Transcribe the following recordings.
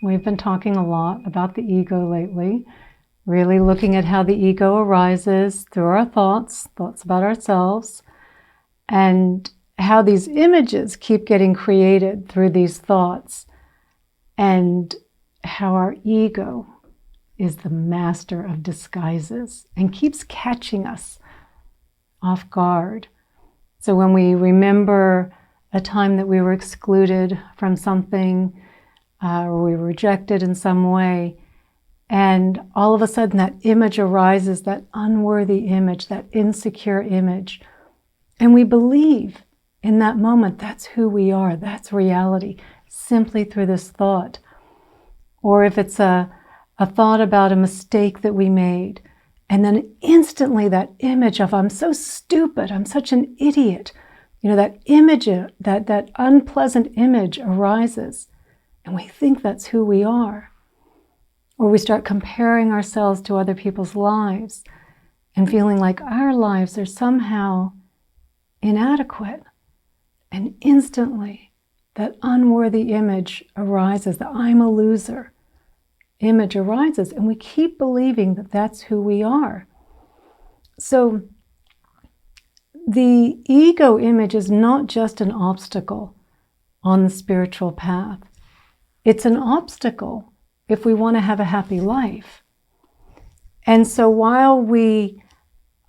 We've been talking a lot about the ego lately, really looking at how the ego arises through our thoughts about ourselves, and how these images keep getting created through these thoughts, and how our ego is the master of disguises and keeps catching us off guard. So when we remember a time that we were excluded from something, or we were rejected in some way, and all of a sudden that image arises, that unworthy image, that insecure image, and we believe in that moment that's who we are, that's reality, simply through this thought. Or if it's a thought about a mistake that we made, and then instantly that image of, I'm so stupid, I'm such an idiot, that image, that unpleasant image arises, and we think that's who we are. Or we start comparing ourselves to other people's lives and feeling like our lives are somehow inadequate. And instantly that unworthy image arises, the I'm a loser image arises, and we keep believing that that's who we are. So the ego image is not just an obstacle on the spiritual path. It's an obstacle if we want to have a happy life. And so while we,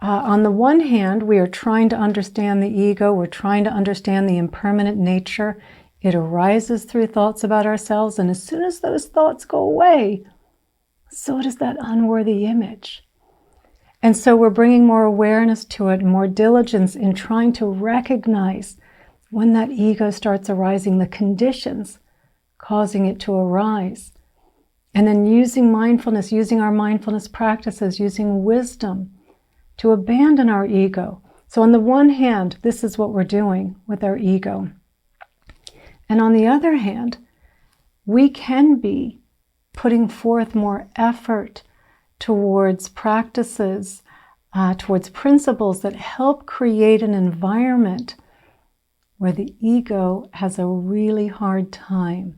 on the one hand, we are trying to understand the ego, we're trying to understand the impermanent nature, it arises through thoughts about ourselves, and as soon as those thoughts go away, so does that unworthy image. And so we're bringing more awareness to it, more diligence in trying to recognize when that ego starts arising, the conditions causing it to arise. And then using mindfulness, using our mindfulness practices, using wisdom to abandon our ego. So on the one hand, this is what we're doing with our ego. And on the other hand, we can be putting forth more effort towards practices, towards principles that help create an environment where the ego has a really hard time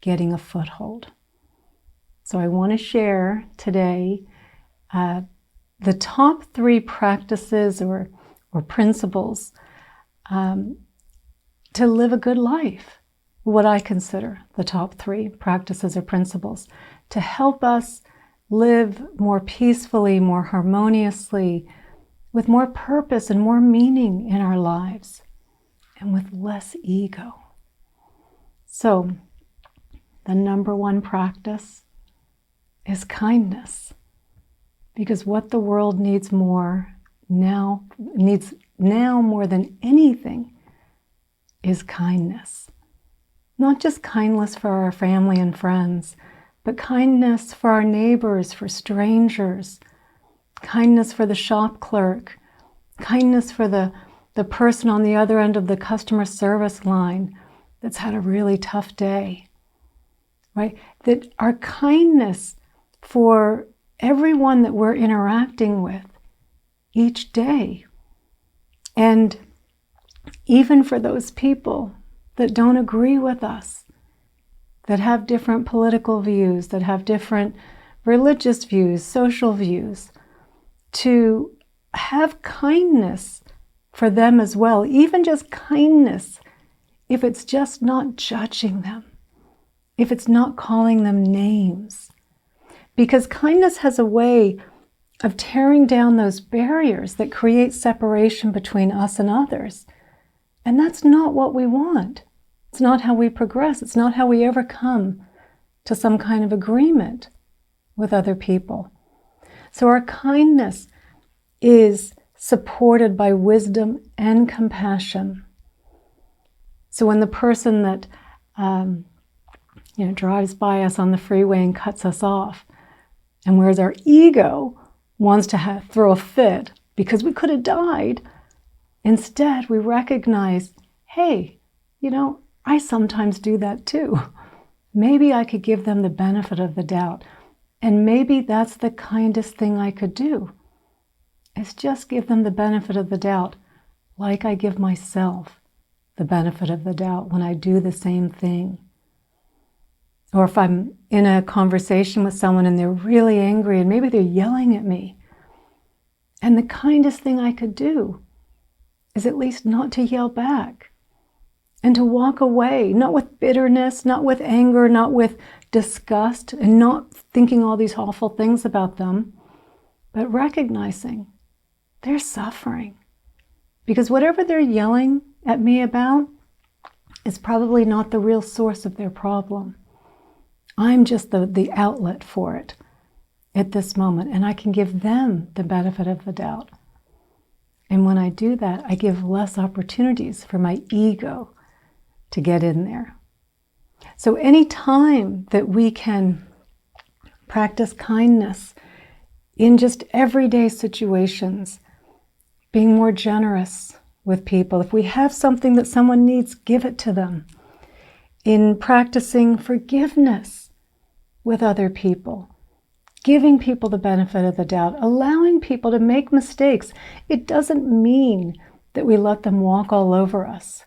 getting a foothold. So I want to share today the top 3 practices or principles to live a good life, what I consider the top 3 practices or principles to help us live more peacefully, more harmoniously, with more purpose and more meaning in our lives, and with less ego. So, the number 1 practice is kindness, because what the world needs now more than anything is kindness. Not just kindness for our family and friends, but kindness for our neighbors, for strangers, kindness for the shop clerk, kindness for the person on the other end of the customer service line that's had a really tough day, right? That our kindness for everyone that we're interacting with each day, and even for those people that don't agree with us, that have different political views, that have different religious views, social views, to have kindness for them as well, even just kindness, if it's just not judging them, if it's not calling them names. Because kindness has a way of tearing down those barriers that create separation between us and others. And that's not what we want. It's not how we progress. It's not how we ever come to some kind of agreement with other people. So our kindness is supported by wisdom and compassion. So when the person that drives by us on the freeway and cuts us off, and whereas our ego wants to throw a fit because we could have died, instead we recognize, hey, I sometimes do that too. Maybe I could give them the benefit of the doubt. And maybe that's the kindest thing I could do, is just give them the benefit of the doubt, like I give myself the benefit of the doubt when I do the same thing. Or if I'm in a conversation with someone and they're really angry and maybe they're yelling at me, and the kindest thing I could do is at least not to yell back and to walk away, not with bitterness, not with anger, not with disgust, and not thinking all these awful things about them, but recognizing they're suffering. Because whatever they're yelling at me about is probably not the real source of their problem. I'm just the outlet for it at this moment, and I can give them the benefit of the doubt. And when I do that, I give less opportunities for my ego to get in there. So any time that we can practice kindness in just everyday situations, being more generous with people. If we have something that someone needs, give it to them. In practicing forgiveness with other people, giving people the benefit of the doubt, allowing people to make mistakes. It doesn't mean that we let them walk all over us,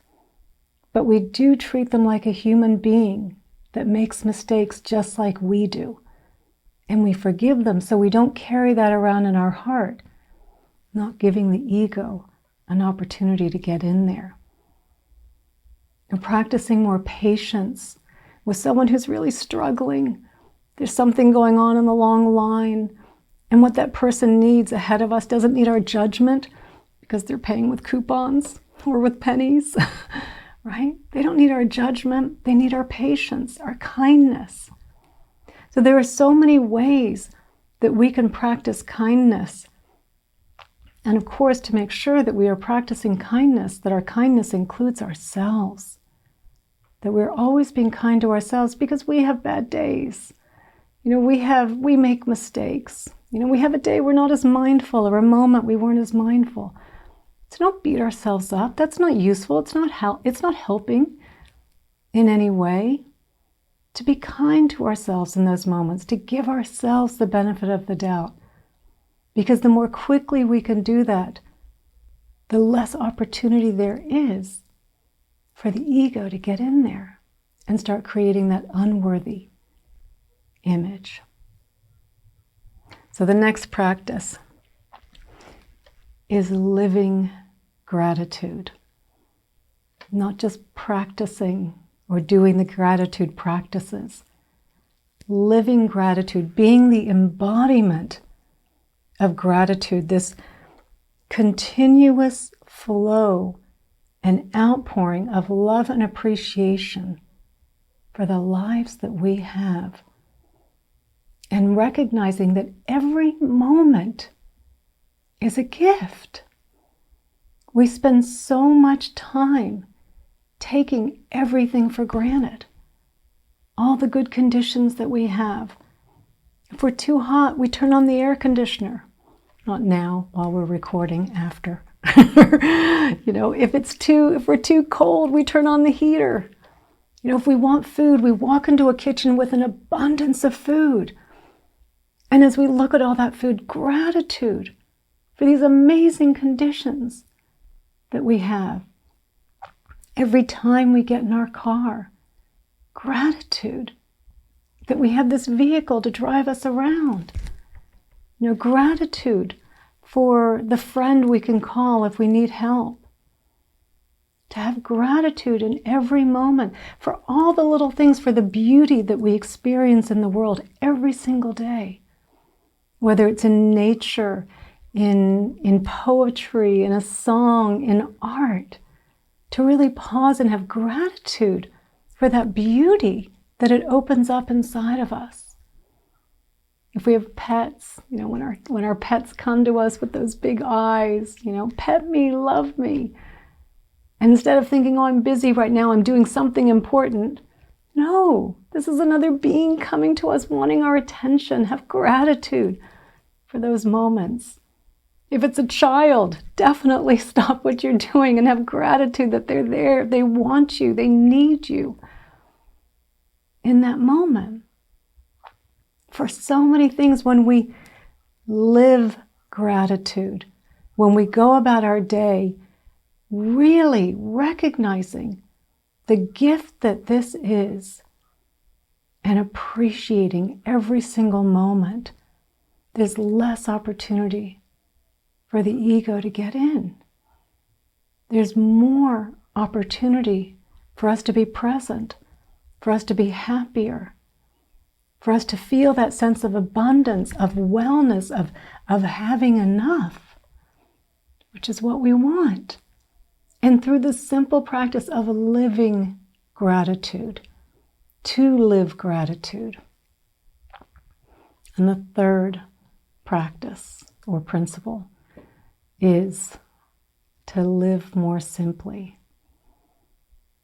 but we do treat them like a human being that makes mistakes just like we do. And we forgive them so we don't carry that around in our heart, not giving the ego an opportunity to get in there. And practicing more patience with someone who's really struggling. There's something going on in the long line, and what that person needs ahead of us doesn't need our judgment because they're paying with coupons or with pennies, right? They don't need our judgment. They need our patience, our kindness. So there are so many ways that we can practice kindness. And of course, to make sure that we are practicing kindness, that our kindness includes ourselves, that we're always being kind to ourselves because we have bad days. We make mistakes. We have a day we're not as mindful, or a moment we weren't as mindful. To not beat ourselves up, that's not useful. It's not helping in any way. To be kind to ourselves in those moments, to give ourselves the benefit of the doubt. Because the more quickly we can do that, the less opportunity there is for the ego to get in there and start creating that unworthy image. So the next practice is living gratitude. Not just practicing or doing the gratitude practices. Living gratitude, being the embodiment of gratitude, this continuous flow and outpouring of love and appreciation for the lives that we have. And recognizing that every moment is a gift. We spend so much time taking everything for granted. All the good conditions that we have. If we're too hot, we turn on the air conditioner. Not now, while we're recording, after. If we're too cold, we turn on the heater. If we want food, we walk into a kitchen with an abundance of food. And as we look at all that food, gratitude for these amazing conditions that we have. Every time we get in our car, gratitude that we have this vehicle to drive us around. Gratitude for the friend we can call if we need help. To have gratitude in every moment for all the little things, for the beauty that we experience in the world every single day. Whether it's in nature, in poetry, in a song, in art. To really pause and have gratitude for that beauty that it opens up inside of us. If we have pets, when our pets come to us with those big eyes, pet me, love me. And instead of thinking, oh, I'm busy right now, I'm doing something important. No, this is another being coming to us wanting our attention. Have gratitude for those moments. If it's a child, definitely stop what you're doing and have gratitude that they're there. They want you. They need you in that moment. For so many things, when we live gratitude, when we go about our day, really recognizing the gift that this is, and appreciating every single moment, there's less opportunity for the ego to get in. There's more opportunity for us to be present, for us to be happier, for us to feel that sense of abundance, of wellness, of having enough, which is what we want. And through the simple practice of living gratitude, to live gratitude. And the third practice or principle is to live more simply,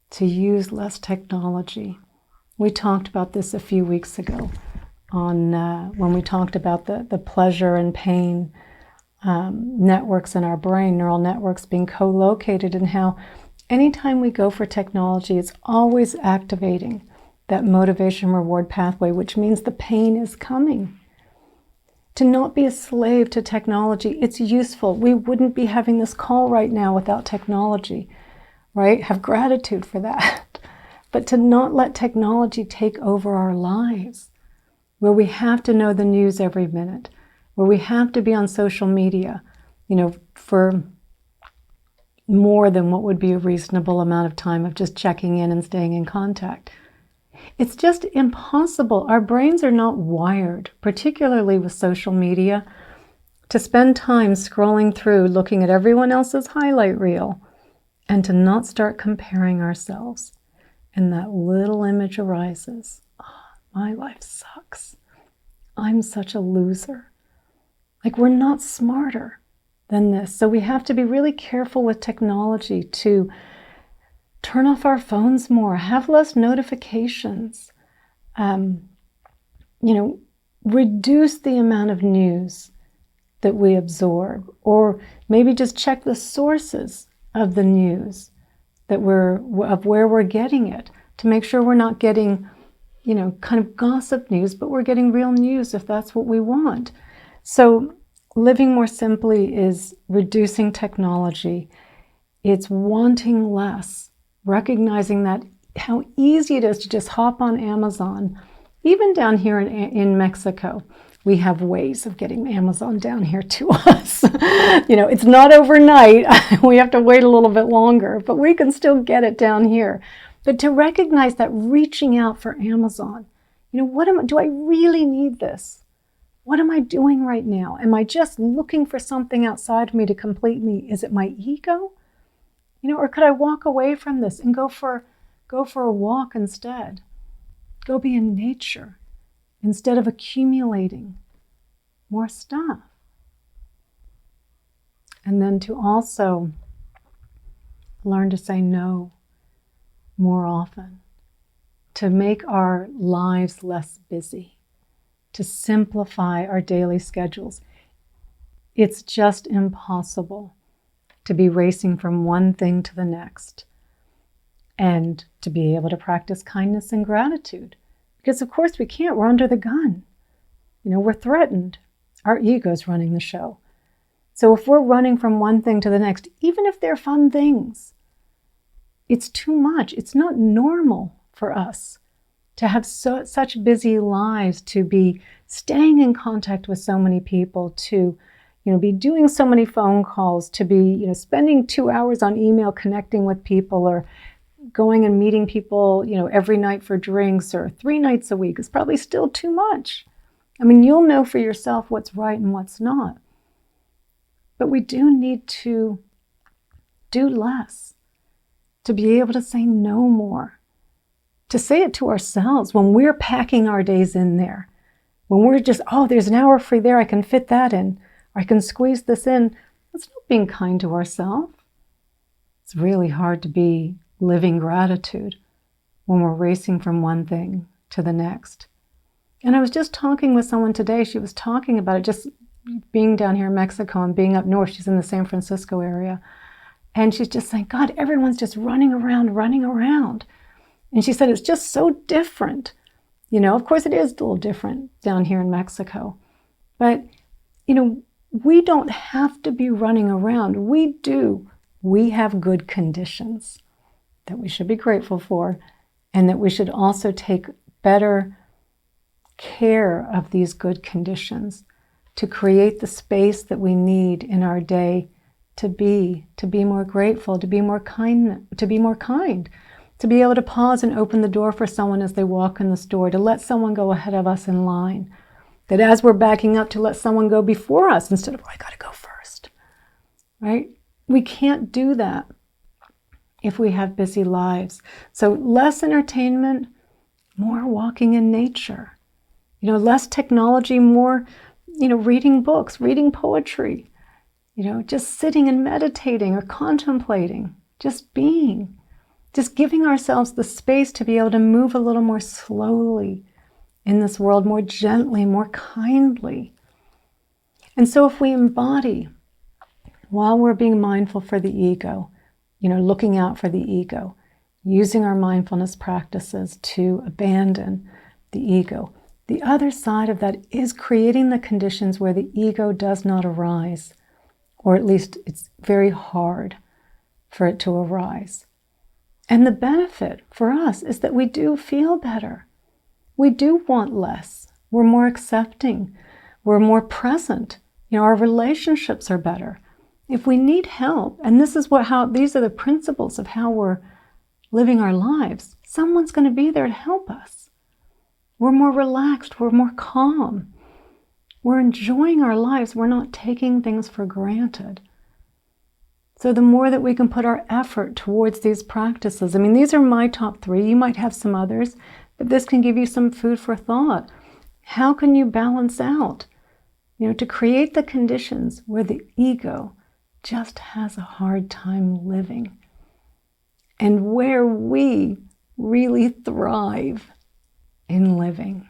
to use less technology. We talked about this a few weeks ago on when we talked about the pleasure and pain networks in our brain, neural networks being co-located, and how anytime we go for technology, it's always activating that motivation reward pathway, which means the pain is coming. To not be a slave to technology, it's useful. We wouldn't be having this call right now without technology, right? Have gratitude for that. But to not let technology take over our lives, where we have to know the news every minute, where we have to be on social media, for more than what would be a reasonable amount of time of just checking in and staying in contact. It's just impossible. Our brains are not wired, particularly with social media, to spend time scrolling through, looking at everyone else's highlight reel, and to not start comparing ourselves. And that little image arises. Oh, my life sucks. I'm such a loser. Like, we're not smarter than this. So we have to be really careful with technology to turn off our phones more, have less notifications, reduce the amount of news that we absorb, or maybe just check the sources of the news of where we're getting it, to make sure we're not getting, kind of gossip news, but we're getting real news if that's what we want. So living more simply is reducing technology. It's wanting less. Recognizing that how easy it is to just hop on Amazon. Even down here in Mexico, we have ways of getting Amazon down here to us. It's not overnight. We have to wait a little bit longer, but we can still get it down here. But to recognize that reaching out for Amazon, do I really need this? What am I doing right now? Am I just looking for something outside of me to complete me? Is it my ego? Or could I walk away from this and go for a walk instead? Go be in nature instead of accumulating more stuff. And then to also learn to say no more often, to make our lives less busy, to simplify our daily schedules. It's just impossible to be racing from one thing to the next, and to be able to practice kindness and gratitude. Because of course we can't, we're under the gun. We're threatened. Our ego's running the show. So if we're running from one thing to the next, even if they're fun things, it's too much. It's not normal for us to have such busy lives, to be staying in contact with so many people, to be doing so many phone calls, to be, spending 2 hours on email connecting with people, or going and meeting people, every night for drinks, or 3 nights a week is probably still too much. You'll know for yourself what's right and what's not. But we do need to do less, to be able to say no more, to say it to ourselves when we're packing our days in there, when we're just, there's an hour free there, I can fit that in. I can squeeze this in. That's not being kind to ourselves. It's really hard to be living gratitude when we're racing from one thing to the next. And I was just talking with someone today. She was talking about it, just being down here in Mexico and being up north. She's in the San Francisco area. And she's just saying, God, everyone's just running around. And she said, it's just so different. Of course it is a little different down here in Mexico. But, we don't have to be running around. We do. We have good conditions that we should be grateful for, and that we should also take better care of these good conditions, to create the space that we need in our day to be more grateful, to be more kind, to be able to pause and open the door for someone as they walk in the store, to let someone go ahead of us in line, that as we're backing up, to let someone go before us instead of, oh, I got to go first, right? We can't do that if we have busy lives. So less entertainment, more walking in nature. Less technology, more, reading books, reading poetry, just sitting and meditating or contemplating, just being, just giving ourselves the space to be able to move a little more slowly in this world, more gently, more kindly. And so if we embody, while we're being mindful for the ego, looking out for the ego, using our mindfulness practices to abandon the ego, the other side of that is creating the conditions where the ego does not arise, or at least it's very hard for it to arise. And the benefit for us is that we do feel better. We do want less. We're more accepting. We're more present. Our relationships are better. If we need help, and this is these are the principles of how we're living our lives, someone's going to be there to help us. We're more relaxed. We're more calm. We're enjoying our lives. We're not taking things for granted. So the more that we can put our effort towards these practices, these are my top 3. You might have some others, but this can give you some food for thought. How can you balance out, to create the conditions where the ego just has a hard time living, and where we really thrive in living?